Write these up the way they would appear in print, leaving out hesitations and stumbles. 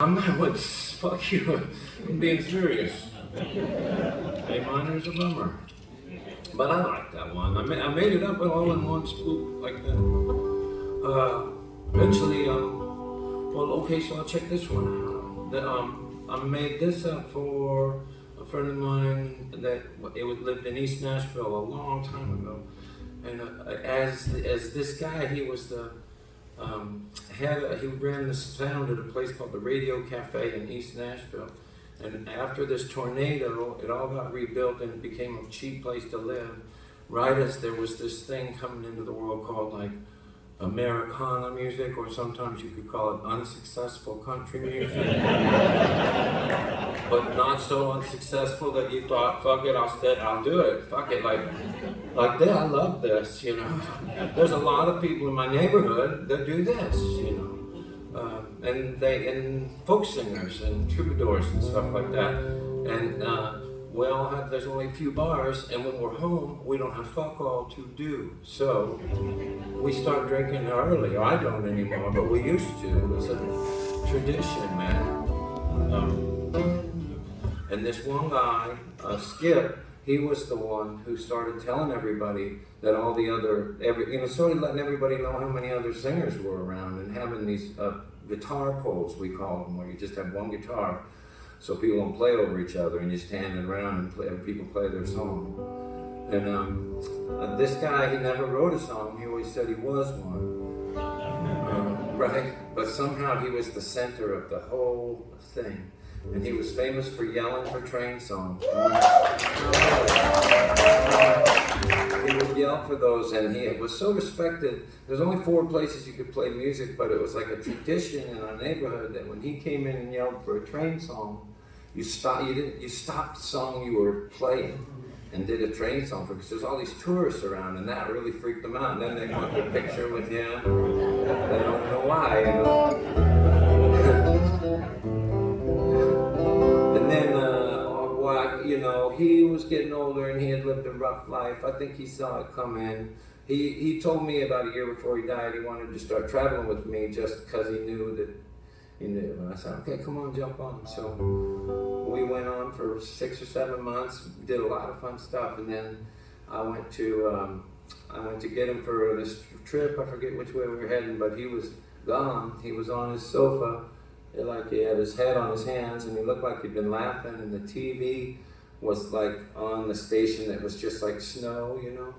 I'm not with, fuck you, I'm being serious. A minor's a bummer. But I like that one. I made it up all in one swoop like that. Eventually, well, okay, so I'll check this one out. I made this up for a friend of mine that lived in East Nashville a long time ago. And as this guy, he was the he ran the sound at a place called the Radio Cafe in East Nashville. And after this tornado, it all got rebuilt and it became a cheap place to live. Right as there was this thing coming into the world called like Americana music, or sometimes you could call it unsuccessful country music. But not so unsuccessful that you thought, fuck it, I'll do it. Fuck it, like that, I love this, you know. There's a lot of people in my neighborhood that do this, you know. And folk singers and troubadours and stuff like that. And there's only a few bars, and when we're home, we don't have fuck all to do. So we start drinking early. I don't anymore, but we used to. It's a tradition, man. And this one guy, Skip, he was the one who started telling everybody that all the other, started letting everybody know how many other singers were around, and having these guitar polls, we call them, where you just have one guitar, so people don't play over each other, and you stand around and people play their song. And this guy, he never wrote a song. He always said he was one, right? But somehow he was the center of the whole thing. And he was famous for yelling for train songs. He would yell for those, and he was so respected. There's only 4 places you could play music, but it was like a tradition in our neighborhood that when he came in and yelled for a train song, you stopped the song you were playing and did a train song because there's all these tourists around, and that really freaked them out. And then they want a picture with him. They don't know why, you know. And then, he was getting older and he had lived a rough life. I think he saw it come in. He told me about a year before he died he wanted to start traveling with me just because he knew that he knew. And I said, okay, come on, jump on. So we went on for 6 or 7 months, did a lot of fun stuff, and then I went to get him for this trip. I forget which way we were heading, but he was gone. He was on his sofa. Like he had his head on his hands, and he looked like he'd been laughing, and the TV was like on the station that was just like snow, you know.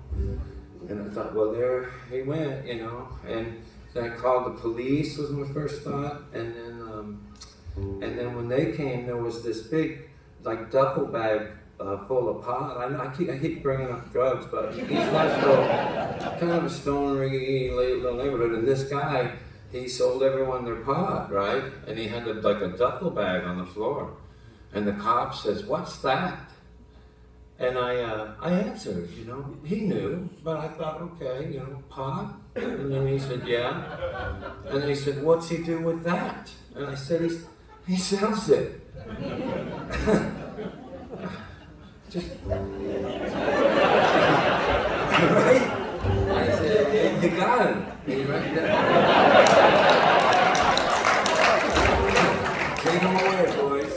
And I thought, well, there he went, you know. And then I called the police was my first thought, and then when they came, there was this big like duffel bag full of pot. I keep bringing up drugs, but East Nashville, kind of a stonery little neighborhood, and this guy, he sold everyone their pot, right? And he had like a duffel bag on the floor. And the cop says, what's that? And I answered, you know, he knew, but I thought, okay, you know, pot? And then he said, yeah. And he said, what's he do with that? And I said, he sells it. Just, right? I said, hey, you got him. He right there. Take him away, boys.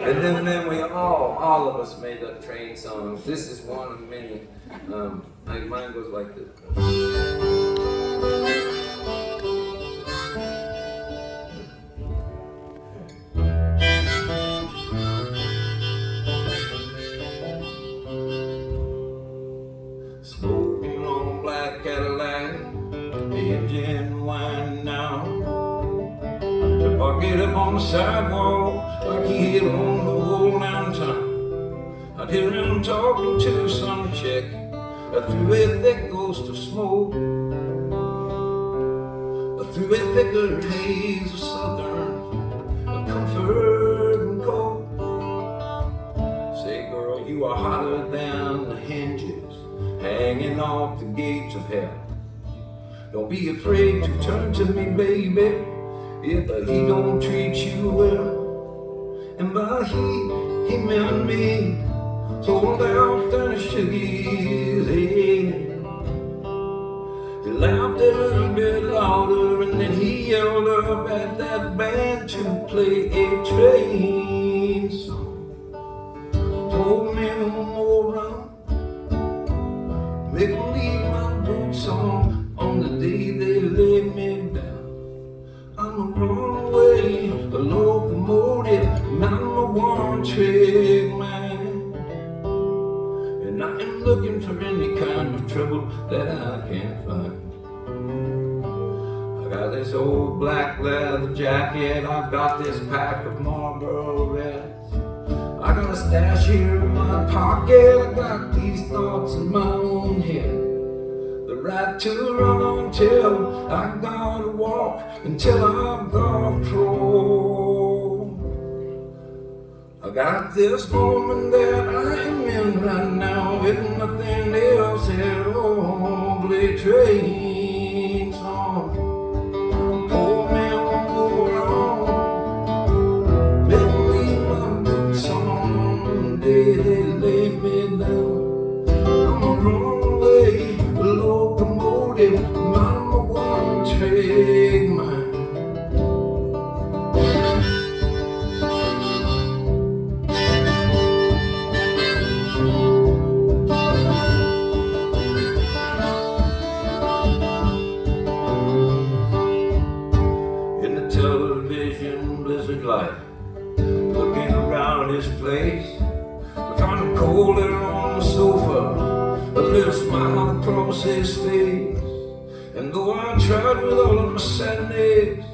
And then we all of us made up train songs. This is one of many. Mine goes like this. Smoking on black Cadillac, engine winding down. To park it up on the sidewalk like he hit on the whole downtown. I'd hear him talking to some chick through a thick ghost of smoke, through a thicker haze of southern comfort and cold. Say, girl, you are hotter than the hinges hanging off the gates of hell. Don't be afraid to turn to me, baby, if he don't treat you well. And by he meant me. Sold out and shook his head. laughed a little bit louder, and then he yelled up at that band to play a train song. Told me one more round, make me leave my boots on the day they laid me down. I'm a runaway, a locomotive, not a one-trick man. And I am looking for any kind of trouble that I can't find. I got this old black leather jacket, I've got this pack of Marlboro Reds. I got a stash here in my pocket, I got these thoughts in my own head. The right to run until I gotta walk, until I've got crawl. I got this moment that I am in right now, with nothing else at all. Play train song. Pour me one more on. Make me leave my boots on the day they lay me down. I'm a runaway, a locomotive, I'm a one-trick mind. Television blizzard light, looking around this place, I found him cold there on the sofa, a little smile across his face. And though I tried with all of my sadness